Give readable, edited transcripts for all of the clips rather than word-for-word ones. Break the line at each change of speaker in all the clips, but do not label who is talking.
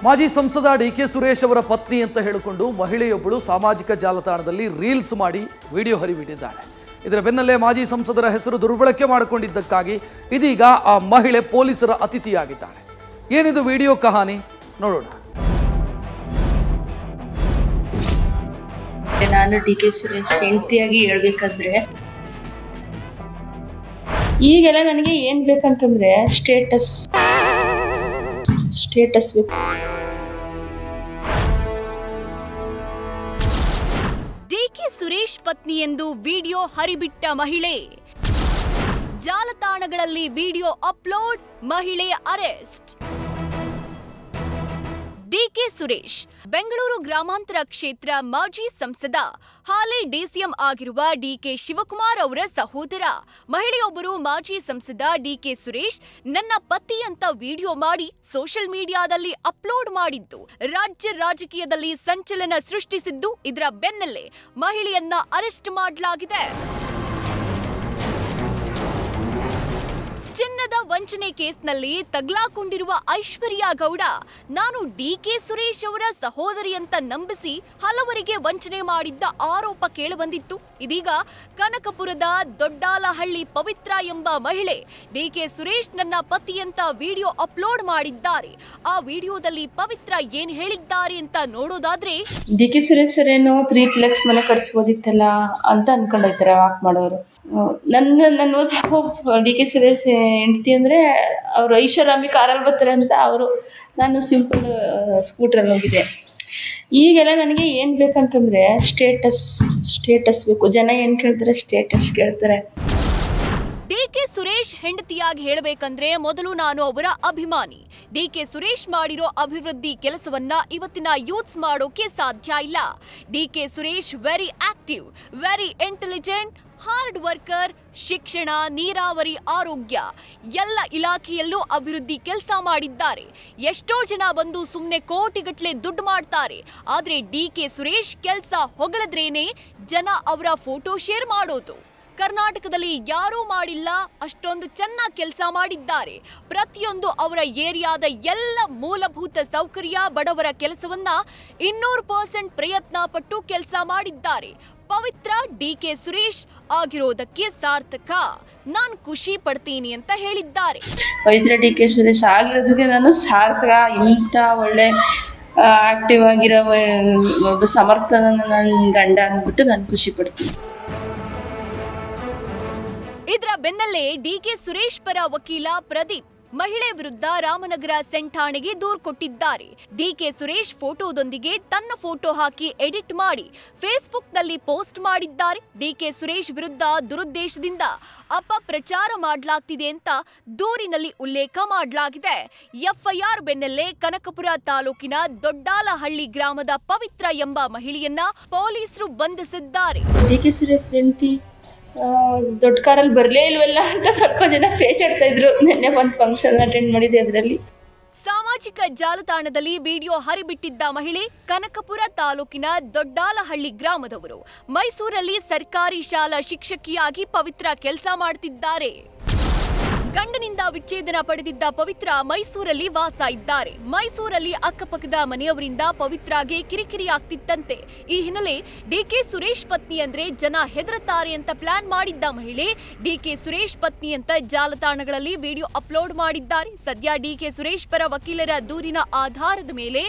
ಮಾಜಿ ಸಂಸದ ಡಿಕೆ ಸುರೇಶ್ ಅವರ ಪತ್ನಿ ಅಂತ ಹೇಳಿಕೊಂಡು ಮಹಿಳೆಯೊಬ್ಬಳು ಸಾಮಾಜಿಕ ಜಾಲತಾಣದಲ್ಲಿ ರೀಲ್ಸ್ ಮಾಡಿ ವಿಡಿಯೋ ಹರಿಬಿಟ್ಟಿದ್ದಾಳೆ. ಇದರ ಬೆನ್ನಲ್ಲೇ ಮಾಜಿ ಸಂಸದರ ಹೆಸರು ದುರ್ಬಳಕೆ ಮಾಡಿಕೊಂಡಿದ್ದಕ್ಕಾಗಿ ಇದೀಗ ಆ ಮಹಿಳೆ ಪೊಲೀಸರ ಅತಿಥಿಯಾಗಿದ್ದಾಳೆ. ಏನಿದು ವಿಡಿಯೋ ಕಹಾನಿ ನೋಡೋಣ.
ನಾನು ಡಿಕೆ ಸುರೇಶ್ ಹೆಂಡತಿಯಾಗಿ ಹೇಳ್ಬೇಕಂದ್ರೆ ಈಗೆಲ್ಲ ನನಗೆ ಏನ್ ಬೇಕಂತಂದ್ರೆ ಸ್ಟೇಟಸ್ ಬೇಕು.
ಡಿಕೆ ಸುರೇಶ್ ಪತ್ನಿ ಎಂದು ವಿಡಿಯೋ ಹರಿಬಿಟ್ಟ ಮಹಿಳೆ, ಜಾಲತಾಣಗಳಲ್ಲಿ ವಿಡಿಯೋ ಅಪ್ಲೋಡ್, ಮಹಿಳೆ ಅರೆಸ್ಟ್. ಡಿಕೆ ಸುರೇಶ್ ಬೆಂಗಳೂರು ಗ್ರಾಮಾಂತರ ಕ್ಷೇತ್ರ ಮಾಜಿ ಸಂಸದ, ಹಾಲಿ ಡಿಸಿಎಂ ಆಗಿರುವ ಡಿಕೆ ಶಿವಕುಮಾರ್ ಅವರ ಸಹೋದರ. ಮಹಿಳೆಯೊಬ್ಬರು ಮಾಜಿ ಸಂಸದ ಡಿಕೆ ಸುರೇಶ್ ನನ್ನ ಪತಿ ಅಂತ ವಿಡಿಯೋ ಮಾಡಿ ಸೋಷಿಯಲ್ ಮೀಡಿಯಾದಲ್ಲಿ ಅಪ್ಲೋಡ್ ಮಾಡಿದ್ದು ರಾಜ್ಯ ರಾಜಕೀಯದಲ್ಲಿ ಸಂಚಲನ ಸೃಷ್ಟಿಸಿದ್ದು. ಇದರ ಬೆನ್ನಲ್ಲೇ ಮಹಿಳೆಯನ್ನ ಅರೆಸ್ಟ್ ಮಾಡಲಾಗಿದೆ. ಚಿನ್ನದ ವಂಚನೆ ಕೇಸ್ನಲ್ಲಿ ತಗ್ಲಾಕೊಂಡಿರುವ ಐಶ್ವರ್ಯ ಗೌಡ ನಾನು ಡಿಕೆ ಸುರೇಶ್ ಅವರ ಸಹೋದರಿ ಅಂತ ನಂಬಿಸಿ ಹಲವರಿಗೆ ವಂಚನೆ ಮಾಡಿದ್ದ ಆರೋಪ ಕೇಳಿಬಂದಿತ್ತು. ಇದೀಗ ಕನಕಪುರದ ದೊಡ್ಡಾಲಹಳ್ಳಿ ಪವಿತ್ರ ಎಂಬ ಮಹಿಳೆ ಡಿಕೆ ಸುರೇಶ್ ನನ್ನ ಪತಿ ಅಂತ ವಿಡಿಯೋ ಅಪ್ಲೋಡ್ ಮಾಡಿದ್ದಾರೆ. ಆ ವಿಡಿಯೋದಲ್ಲಿ ಪವಿತ್ರ ಏನ್ ಹೇಳಿದ್ದಾರೆ ಅಂತ ನೋಡೋದಾದ್ರೆ,
ಡಿಕೆ ಸುರೇಶ್ ಸರ್ ಏನೋ 3 ಮನೆ ಕಟ್ಸ್ಬೋದಿತ್ತಲ್ಲ ಅಂತ ಅನ್ಕೊಂಡೈತಾರೆ ವಾಕ್ ಮಾಡೋರು. ನನ್ನ ಡಿಕೆ ಸುರೇಶ್ ಹೆಂಡತಿ ಅಂದ್ರೆ ಅವ್ರು ಐಷಾರಾಮಿ ಕಾರಲ್ಲಿ ಬರ್ತಾರೆ ಅಂತ ನಾನು ಸಿಂಪಲ್ ಸ್ಕೂಟ್ರಲ್ಲಿ ಹೋಗಿದ್ದೆ. ಈಗೆಲ್ಲ ನನಗೆ ಏನ್ ಬೇಕಂತಂದ್ರೆ ಸ್ಟೇಟಸ್ ಬೇಕು. ಜನ ಏನ್ ಕೇಳ್ತಾರೆ, ಸ್ಟೇಟಸ್ ಕೇಳ್ತಾರೆ.
ಡಿಕೆ ಸುರೇಶ್ ಹೆಂಡತಿಯಾಗಿ ಹೇಳಬೇಕಂದ್ರೆ ಮೊದಲು ನಾನು ಅವರ ಅಭಿಮಾನಿ. ಡಿಕೆ ಸುರೇಶ್ ಮಾಡಿರೋ ಅಭಿವೃದ್ಧಿ ಕೆಲಸವನ್ನ ಇವತ್ತಿನ ಯೂತ್ಸ್ ಮಾಡೋಕೆ ಸಾಧ್ಯ ಇಲ್ಲ. DK Suresh very active, very intelligent, hard worker. ಶಿಕ್ಷಣ, ನೀರಾವರಿ, ಆರೋಗ್ಯ ಎಲ್ಲ ಇಲಾಖೆಯಲ್ಲೂ ಅಭಿವೃದ್ಧಿ ಕೆಲಸ ಮಾಡಿದ್ದಾರೆ. ಎಷ್ಟೋ ಜನ ಬಂದು ಸುಮ್ಮನೆ ಕೋಟಿಗಟ್ಟಲೆ ದುಡ್ಡು ಮಾಡ್ತಾರೆ. ಆದ್ರೆ ಡಿಕೆ ಸುರೇಶ್ ಕೆಲಸ ಹೊಗಳಿದ್ರೇನೆ ಜನ ಅವರ ಫೋಟೋ ಶೇರ್ ಮಾಡೋದು. ಕರ್ನಾಟಕದಲ್ಲಿ ಯಾರೂ ಮಾಡಿಲ್ಲ ಅಷ್ಟೊಂದು ಚೆನ್ನಾಗಿ ಕೆಲಸ ಮಾಡಿದ್ದಾರೆ. ಪ್ರತಿಯೊಂದು ಅವರ ಏರಿಯಾದ ಎಲ್ಲ ಮೂಲಭೂತ ಸೌಕರ್ಯ, ಬಡವರ ಕೆಲಸವನ್ನ 200% ಪ್ರಯತ್ನ ಪಟ್ಟು ಕೆಲಸ ಮಾಡಿದ್ದಾರೆ. ಪವಿತ್ರ ಡಿಕೆ ಸುರೇಶ್ ಆಗಿರೋದಕ್ಕೆ ಸಾರ್ಥಕ, ನಾನು ಖುಷಿ ಪಡ್ತೀನಿ ಅಂತ ಹೇಳಿದ್ದಾರೆ.
ಪವಿತ್ರ ಡಿಕೆ ಸುರೇಶ್ ಆಗಿರೋದಕ್ಕೆ ನಾನು ಸಾರ್ಥಕ. ಇಂಥ ಒಳ್ಳೆ ಆಕ್ಟಿವ್ ಆಗಿರೋ ಒಬ್ಬ ಸಮರ್ಥನ ನನ್ನ ಗಂಡ ಅಂದ್ಬಿಟ್ಟು ನಾನು ಖುಷಿ ಪಡ್ತೀನಿ.
ಇದರ ಬೆನ್ನಲ್ಲೇ ಡಿಕೆ ಸುರೇಶ್ ಪರ ವಕೀಲ ಪ್ರದೀಪ್ ಮಹಿಳೆ ವಿರುದ್ಧ ರಾಮನಗರ ಸೆಂಠಾಣೆಗೆ ದೂರು ಕೊಟ್ಟಿದ್ದಾರೆ. ಡಿಕೆ ಸುರೇಶ್ ಫೋಟೋದೊಂದಿಗೆ ತನ್ನ ಫೋಟೋ ಹಾಕಿ ಎಡಿಟ್ ಮಾಡಿ ಫೇಸ್ಬುಕ್ನಲ್ಲಿ ಪೋಸ್ಟ್ ಮಾಡಿದ್ದಾರೆ. ಡಿಕೆ ಸುರೇಶ್ ವಿರುದ್ಧ ದುರುದ್ದೇಶದಿಂದ ಅಪಪ್ರಚಾರ ಮಾಡಲಾಗ್ತಿದೆ ಅಂತ ದೂರಿನಲ್ಲಿ ಉಲ್ಲೇಖ ಮಾಡಲಾಗಿದೆ. ಎಫ್ಐಆರ್ ಬೆನ್ನಲ್ಲೇ ಕನಕಪುರ ತಾಲೂಕಿನ ದೊಡ್ಡಾಲಹಳ್ಳಿ ಗ್ರಾಮದ ಪವಿತ್ರ ಎಂಬ ಮಹಿಳೆಯನ್ನ ಪೊಲೀಸರು ಬಂಧಿಸಿದ್ದಾರೆ.
ಡಿಕೆ ಸುರೇಶ್ ಹೆಂಡತಿ ದೊಡ್ಡ ಕಾರಲ್ಲಿ ಬರಲೇ ಇಲ್ವಲ್ಲ ಅಂತ ಸ್ವಲ್ಪ ಜನ ಪೇಚಾಡ್ತಾ ಇದ್ರು. ನೆನ್ನೆ ಒಂದು ಫಂಕ್ಷನ್ ಅಟೆಂಡ್ ಮಾಡಿದೆ. ಅದರಲ್ಲಿ
ಸಾಮಾಜಿಕ ಜಾಲತಾಣದಲ್ಲಿ ವಿಡಿಯೋ ಹರಿಬಿಟ್ಟಿದ್ದ ಮಹಿಳೆ ಕನಕಪುರ ತಾಲೂಕಿನ ದೊಡ್ಡಾಲಹಳ್ಳಿ ಗ್ರಾಮದವರು. ಮೈಸೂರಲ್ಲಿ ಸರ್ಕಾರಿ ಶಾಲಾ ಶಿಕ್ಷಕಿಯಾಗಿ ಪವಿತ್ರ ಕೆಲಸ ಮಾಡ್ತಿದ್ದಾರೆ. ಗಂಡನಿಂದ ವಿಚ್ಛೇದನ ಪಡೆದಿದ್ದ ಪವಿತ್ರ ಮೈಸೂರಲ್ಲಿ ವಾಸ ಇದ್ದಾರೆ. ಮೈಸೂರಲ್ಲಿ ಅಕ್ಕಪಕ್ಕದ ಮನೆಯವರಿಂದ ಪವಿತ್ರಾಗೆ ಕಿರಿಕಿರಿ ಆಗ್ತಿತ್ತಂತೆ. ಈ ಹಿನ್ನೆಲೆ ಡಿಕೆ ಸುರೇಶ್ ಪತ್ನಿ ಅಂದ್ರೆ ಜನ ಹೆದರುತ್ತಾರೆ ಅಂತ ಪ್ಲಾನ್ ಮಾಡಿದ್ದ ಮಹಿಳೆ ಡಿಕೆ ಸುರೇಶ್ ಪತ್ನಿ ಅಂತ ಜಾಲತಾಣಗಳಲ್ಲಿ ವಿಡಿಯೋ ಅಪ್ಲೋಡ್ ಮಾಡಿದ್ದಾರೆ. ಸದ್ಯ ಡಿಕೆ ಸುರೇಶ್ ಪರ ವಕೀಲರ ದೂರಿನ ಆಧಾರದ ಮೇಲೆ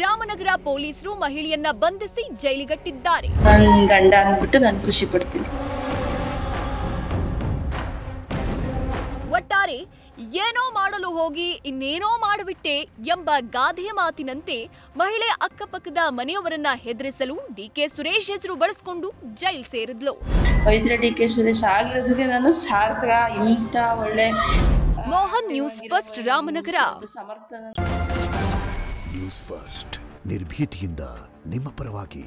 ರಾಮನಗರ ಪೊಲೀಸರು ಮಹಿಳೆಯನ್ನ ಬಂಧಿಸಿ ಜೈಲಿಗಟ್ಟಿದ್ದಾರೆ.
ನನ್ನ ಗಂಡ ಅಂದ್ಬಿಟ್ಟು ನಾನು ಖುಷಿ ಪಡ್ತೀನಿ.
ಒಟ್ಟಾರೆ ಏನೋ ಮಾಡಲು ಹೋಗಿ ಇನ್ನೇನೋ ಮಾಡಿಬಿಟ್ಟೆ ಎಂಬ ಗಾದೆಯ ಮಾತಿನಂತೆ ಮಹಿಳೆ ಅಕ್ಕಪಕ್ಕದ ಮನೆಯವರನ್ನ ಹೆದರಿಸಲು ಡಿಕೆ ಸುರೇಶ್ ಹೆಸರು ಬಳಸಿಕೊಂಡು ಜೈಲ್ ಸೇರಿದ್ಲು.
ಪವಿತ್ರ ಡಿಕೆ ಸುರೇಶ್ ಆಗಿರೋದಕ್ಕೆ ನಾನು ಸಾರ್ಥಕ. ಇಂಥ ಒಳ್ಳೆ
Mohan, news first, Ramanagara.
News first ನಿರ್ಭೀತಿಯಿಂದ ನಿಮ್ಮ ಪರವಾಗಿ.